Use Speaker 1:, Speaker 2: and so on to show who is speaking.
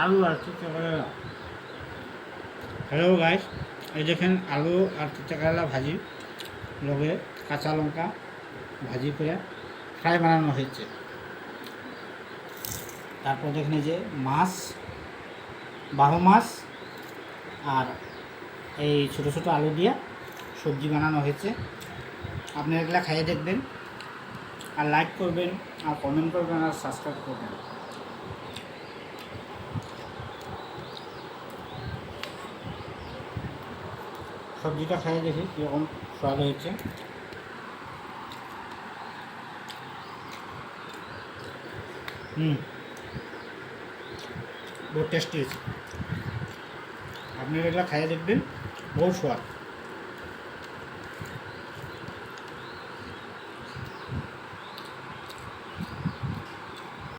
Speaker 1: আলু আর তিতা Kerala. Hello guys, এই দেখেন আলু আর তিতা কেরালা ভাজি, লগে কাঁচা লঙ্কা ভাজি করে ফ্রাই বানানো হয়েছে। তারপর দেখেন এই যে মাছ, বাহু মাছ আর এই ছোটো ছোটো আলু দিয়ে সবজি বানানো হয়েছে। আপনি এগুলা খাইয়ে দেখবেন, আর লাইক করবেন, আর কমেন্ট করবেন, আর সাবস্ক্রাইব করবেন। সবজিটা খাইয়ে দেখি কীরকম স্বাদ হয়েছে। বহুত টেস্টি হয়েছে। আপনি এগুলা খাইয়ে দেখবেন, বহুত স্বাদ।